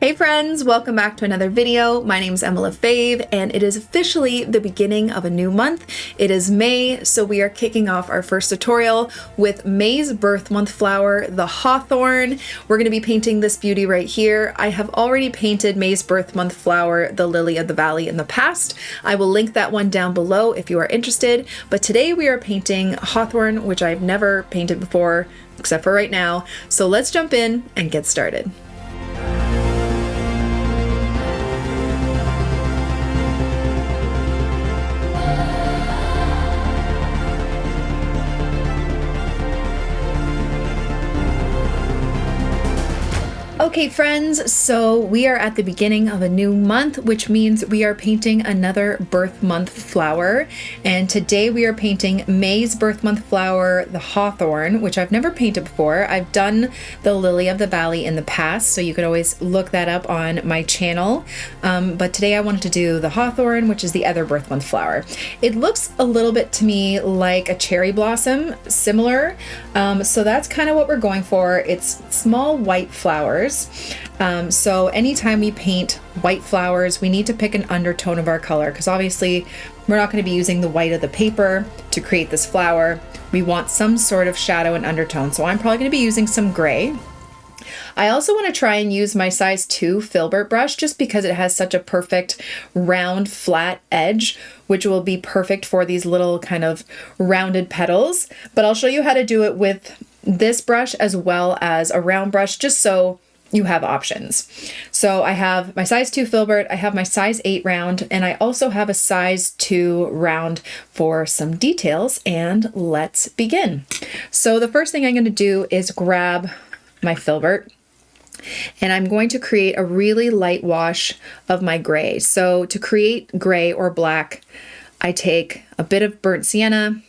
Hey friends, welcome back to another video. My name is Lefebvre and it is officially the beginning of a new month. It is May, so we are kicking off our first tutorial with May's birth month flower, the Hawthorn. We're going to be painting this beauty right here. I have already painted May's birth month flower, the Lily of the Valley, in the past. I will link that one down below if you are interested, but today we are painting Hawthorn, which I've never painted before, except for right now. So let's jump in and get started. Okay friends, so we are at the beginning of a new month, which means we are painting another birth month flower. And today we are painting May's birth month flower, the Hawthorn, which I've never painted before. I've done the Lily of the Valley in the past, so you could always look that up on my channel. But today I wanted to do the Hawthorn, which is the other birth month flower. It looks a little bit to me like a cherry blossom, similar. So that's kind of what we're going for. It's small white flowers. So anytime we paint white flowers, we need to pick an undertone of our color, because obviously we're not going to be using the white of the paper to create this flower. We want some sort of shadow and undertone. So I'm probably going to be using some gray. I also want to try and use my size 2 filbert brush just because it has such a perfect round flat edge, which will be perfect for these little kind of rounded petals. But I'll show you how to do it with this brush as well as a round brush, just so you have options. So I have my size 2 filbert, I have my size 8 round, and I also have a size 2 round for some details, and let's begin. So the first thing I'm going to do is grab my filbert, and I'm going to create a really light wash of my gray. So to create gray or black, I take a bit of burnt sienna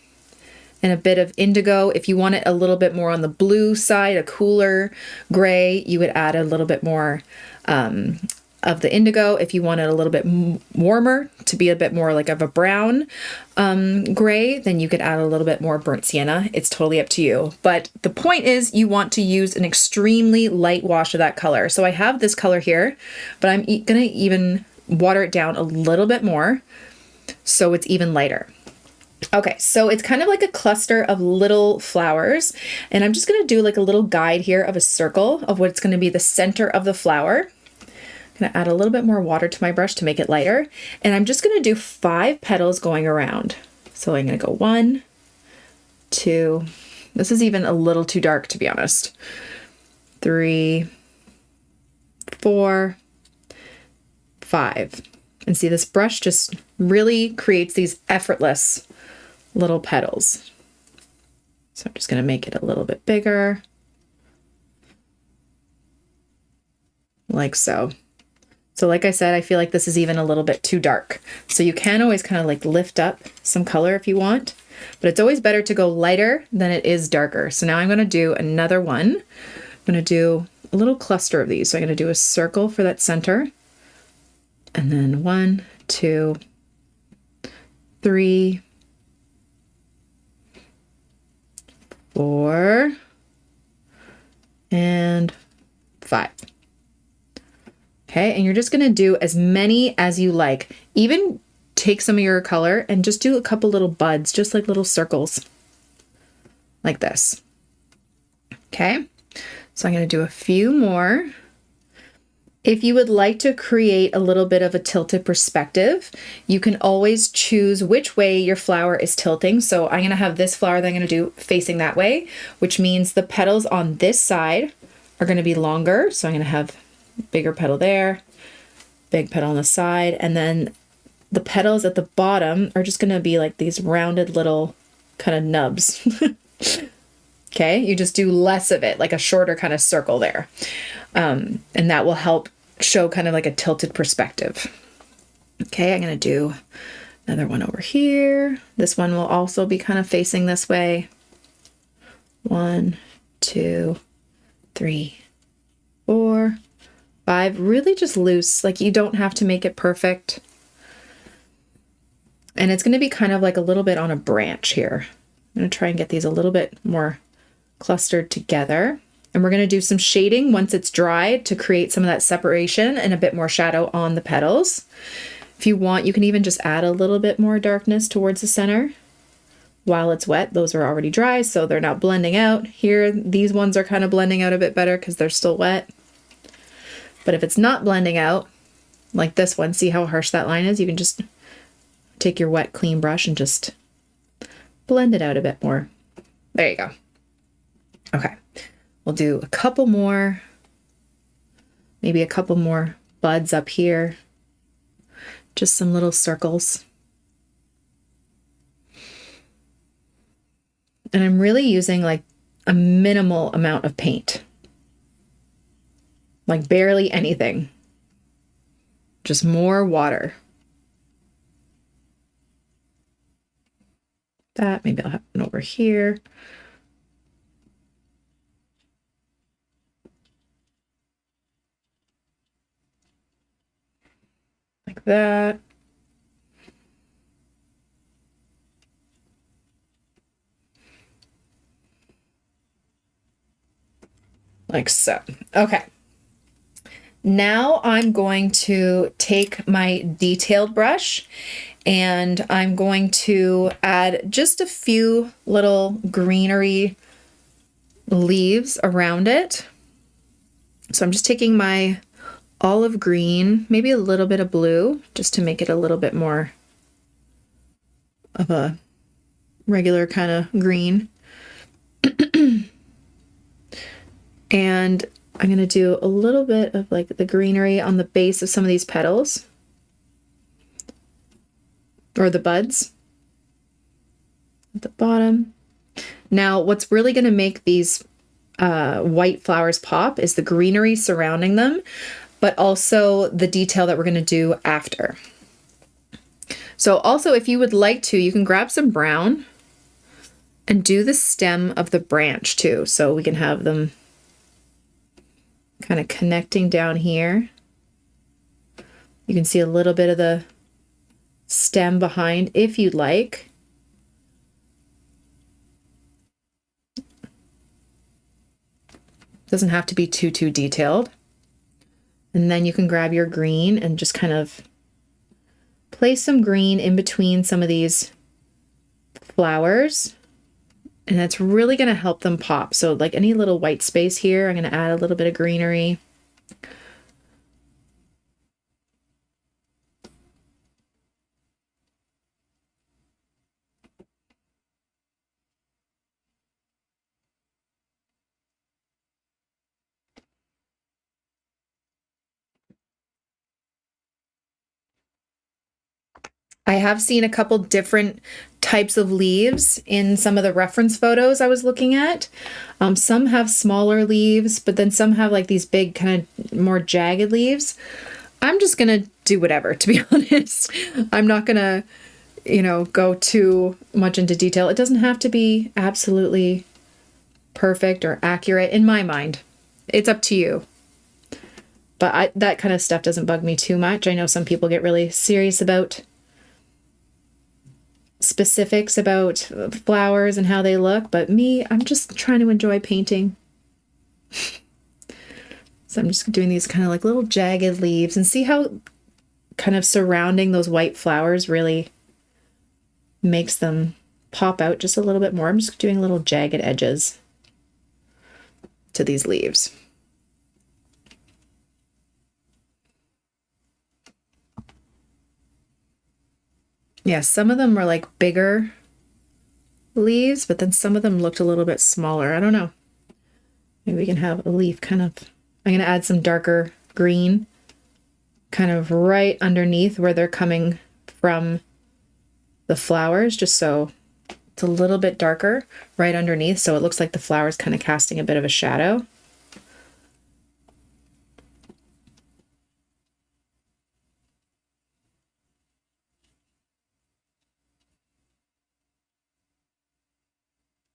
and a bit of indigo. If you want it a little bit more on the blue side, a cooler gray, you would add a little bit more of the indigo. If you want it a little bit warmer, to be a bit more like of a brown gray, then you could add a little bit more burnt sienna. It's totally up to you. But the point is you want to use an extremely light wash of that color. So I have this color here, but I'm gonna even water it down a little bit more so it's even lighter. Okay, so it's kind of like a cluster of little flowers, and I'm just going to do like a little guide here of a circle of what's going to be the center of the flower. I'm going to add a little bit more water to my brush to make it lighter, and I'm just going to do 5 petals going around. So I'm going to go 1, 2, this is even a little too dark to be honest, 3, 4, 5. And see, this brush just really creates these effortless little petals. So I'm just going to make it a little bit bigger, like so. So like I said, I feel like this is even a little bit too dark. So you can always kind of like lift up some color if you want, but it's always better to go lighter than it is darker. So now I'm going to do another one. I'm going to do a little cluster of these. So I'm going to do a circle for that center, and then 1, 2, 3, 4, and 5. Okay, and you're just gonna do as many as you like. Even take some of your color and just do a couple little buds, just like little circles, like this. Okay, so I'm gonna do a few more. If you would like to create a little bit of a tilted perspective, you can always choose which way your flower is tilting. So I'm gonna have this flower that I'm gonna do facing that way, which means the petals on this side are gonna be longer. So I'm gonna have bigger petal there, big petal on the side, and then the petals at the bottom are just gonna be like these rounded little kind of nubs. Okay, you just do less of it, like a shorter kind of circle there. And that will help show kind of like a tilted perspective. Okay, I'm going to do another one over here. This one will also be kind of facing this way. 1, 2, 3, 4, 5. Really just loose, like you don't have to make it perfect. And it's going to be kind of like a little bit on a branch here. I'm going to try and get these a little bit more clustered together. And we're going to do some shading once it's dried to create some of that separation and a bit more shadow on the petals. If you want, you can even just add a little bit more darkness towards the center while it's wet. Those are already dry, so they're not blending out. Here, these ones are kind of blending out a bit better because they're still wet. But if it's not blending out, like this one, see how harsh that line is? You can just take your wet, clean brush and just blend it out a bit more. There you go. Okay. We'll do a couple more, maybe a couple more buds up here. Just some little circles. And I'm really using like a minimal amount of paint. Like barely anything. Just more water. That, maybe I'll have one over here. Like that. Like so. Okay. Now I'm going to take my detailed brush and I'm going to add just a few little greenery leaves around it. So I'm just taking my olive green, maybe a little bit of blue, just to make it a little bit more of a regular kind of green. And I'm going to do a little bit of like the greenery on the base of some of these petals. Or the buds. At the bottom. Now, what's really going to make these white flowers pop is the greenery surrounding them, but also the detail that we're going to do after. So also, if you would like to, you can grab some brown and do the stem of the branch too. So we can have them kind of connecting down here. You can see a little bit of the stem behind if you'd like. Doesn't have to be too detailed. And then you can grab your green and just kind of place some green in between some of these flowers. And that's really going to help them pop. So like any little white space here, I'm going to add a little bit of greenery. I have seen a couple different types of leaves in some of the reference photos I was looking at. Some have smaller leaves, but then some have like these big kind of more jagged leaves. I'm just gonna do whatever, to be honest. I'm not gonna, go too much into detail. It doesn't have to be absolutely perfect or accurate in my mind. It's up to you. But that kind of stuff doesn't bug me too much. I know some people get really serious about specifics about flowers and how they look, but me, I'm just trying to enjoy painting. So I'm just doing these kind of like little jagged leaves and see how kind of surrounding those white flowers really makes them pop out just a little bit more. I'm just doing little jagged edges to these leaves. Yeah, some of them were like bigger leaves, but then some of them looked a little bit smaller. I don't know. Maybe we can have a leaf kind of, I'm going to add some darker green kind of right underneath where they're coming from the flowers, just so it's a little bit darker right underneath. So it looks like the flower's kind of casting a bit of a shadow.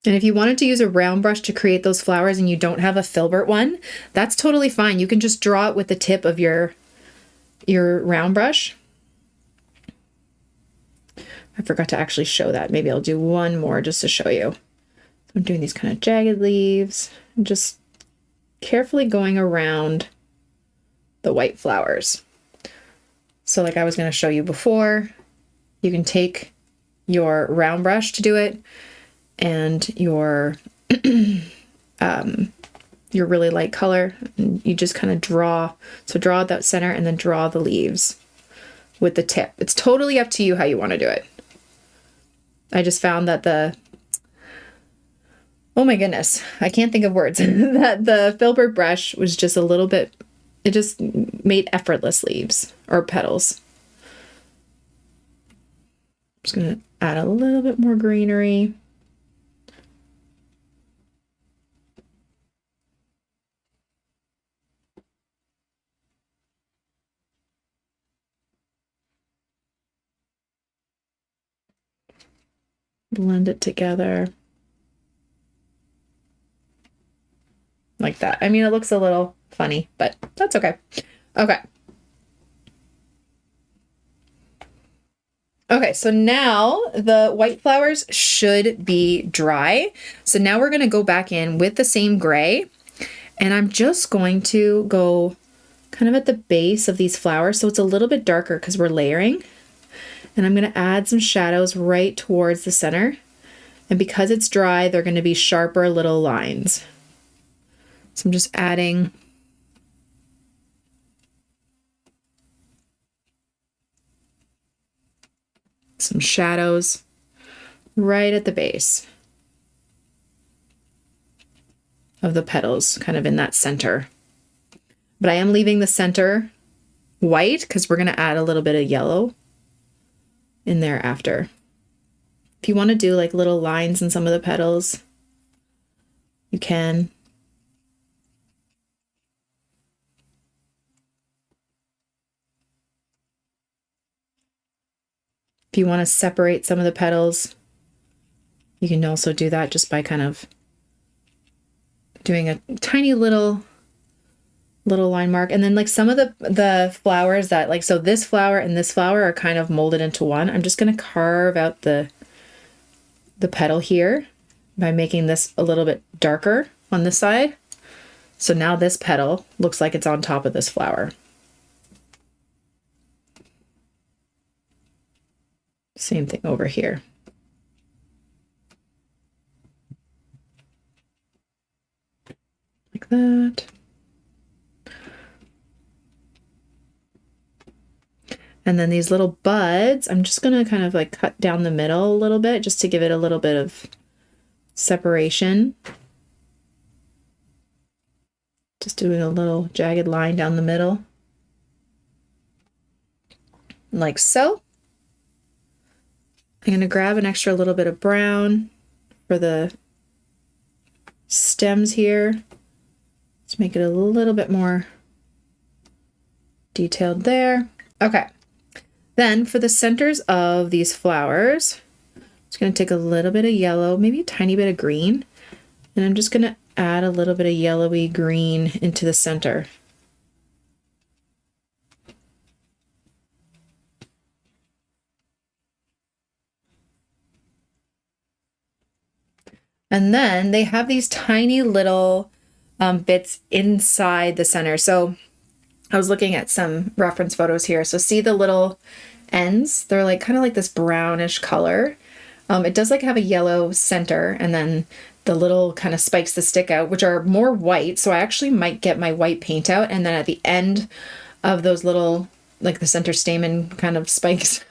And if you wanted to use a round brush to create those flowers and you don't have a filbert one, that's totally fine. You can just draw it with the tip of your round brush. I forgot to actually show that. Maybe I'll do one more just to show you. So I'm doing these kind of jagged leaves and just carefully going around the white flowers. So like I was going to show you before, you can take your round brush to do it and your really light color, and you just kind of draw. So draw that center and then draw the leaves with the tip. It's totally up to you how you want to do it. I just found that oh my goodness, I can't think of words, that the filbert brush was just a little bit, it just made effortless leaves or petals. I'm just going to add a little bit more greenery. Blend it together. Like that. I mean, it looks a little funny, but that's okay. Okay. Okay, so now the white flowers should be dry. So now we're going to go back in with the same gray, and I'm just going to go kind of at the base of these flowers so it's a little bit darker because we're layering. And I'm going to add some shadows right towards the center. And because it's dry, they're going to be sharper little lines. So I'm just adding some shadows right at the base of the petals, kind of in that center. But I am leaving the center white because we're going to add a little bit of yellow in there after. If you want to do like little lines in some of the petals, you can. If you want to separate some of the petals, you can also do that just by kind of doing a tiny little line mark. And then like some of the flowers that like, so this flower and this flower are kind of molded into one. I'm just going to carve out the petal here by making this a little bit darker on this side. So now this petal looks like it's on top of this flower. Same thing over here. Like that. And then these little buds, I'm just going to kind of like cut down the middle a little bit just to give it a little bit of separation. Just doing a little jagged line down the middle. Like so. I'm going to grab an extra little bit of brown for the stems here. Let's make it a little bit more detailed there. Okay. Then for the centers of these flowers, I'm just going to take a little bit of yellow, maybe a tiny bit of green, and I'm just going to add a little bit of yellowy green into the center. And then they have these tiny little bits inside the center. So I was looking at some reference photos here. So see the little ends? They're like kind of like this brownish color. It does like have a yellow center, and then the little kind of spikes that stick out, which are more white. So I actually might get my white paint out, and then at the end of those little, like the center stamen kind of spikes,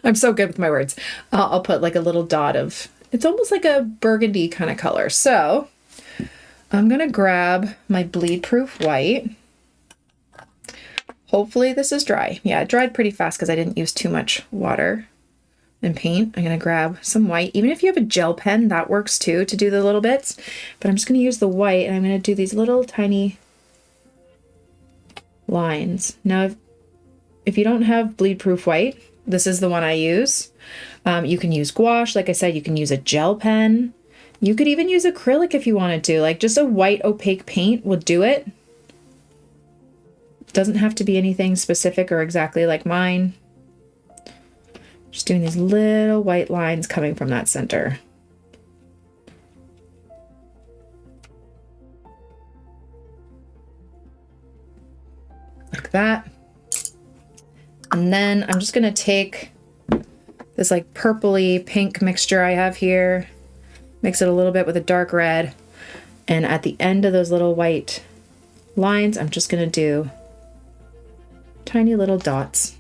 I'm so good with my words. I'll put like a little dot of, it's almost like a burgundy kind of color. So I'm going to grab my bleed proof white. Hopefully this is dry. Yeah, it dried pretty fast because I didn't use too much water and paint. I'm going to grab some white. Even if you have a gel pen, that works too to do the little bits. But I'm just going to use the white, and I'm going to do these little tiny lines. Now, if you don't have bleed proof white, this is the one I use. You can use gouache. Like I said, you can use a gel pen. You could even use acrylic if you wanted to. Like just a white opaque paint will do it. Doesn't have to be anything specific or exactly like mine. Just doing these little white lines coming from that center. that. And then I'm just gonna take this like purpley pink mixture I have here, mix it a little bit with a dark red, and at the end of those little white lines, I'm just gonna do tiny little dots.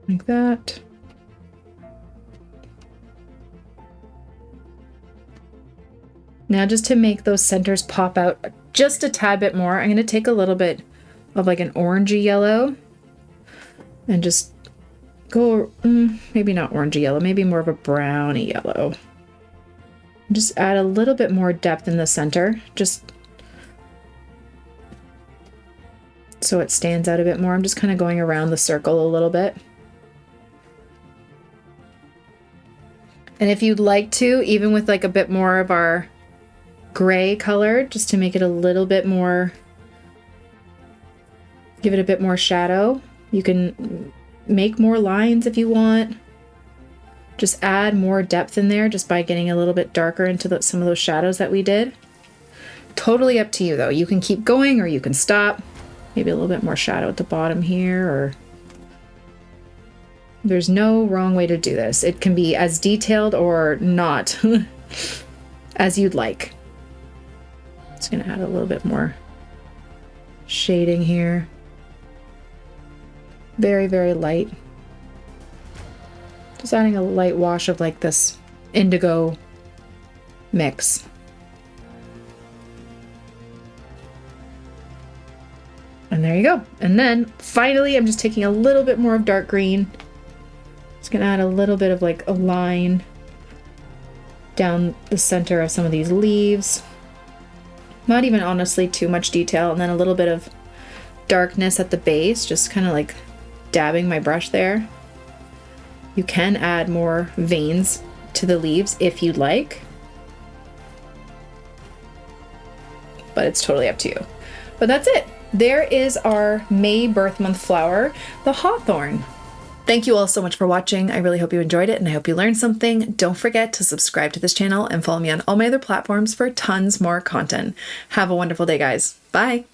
Like that. Now just to make those centers pop out just a tad bit more, I'm going to take a little bit of like an orangey yellow and just go, maybe not orangey yellow, maybe more of a browny yellow. Just add a little bit more depth in the center, just so it stands out a bit more. I'm just kind of going around the circle a little bit. And if you'd like to, even with like a bit more of our gray color, just to make it a little bit more, give it a bit more shadow, you can make more lines if you want. Just add more depth in there just by getting a little bit darker into some of those shadows that we did. Totally up to you though. You can keep going or you can stop. Maybe a little bit more shadow at the bottom here, or there's no wrong way to do this. It can be as detailed or not as you'd like. Just gonna add a little bit more shading here. Very, very light. Just adding a light wash of like this indigo mix. And there you go. And then finally, I'm just taking a little bit more of dark green. Just gonna add a little bit of like a line down the center of some of these leaves. Not even honestly too much detail, and then a little bit of darkness at the base, just kind of like dabbing my brush there. You can add more veins to the leaves if you'd like, but it's totally up to you. But that's it. There is our May birth month flower, the Hawthorn. Thank you all so much for watching. I really hope you enjoyed it and I hope you learned something. Don't forget to subscribe to this channel and follow me on all my other platforms for tons more content. Have a wonderful day, guys. Bye.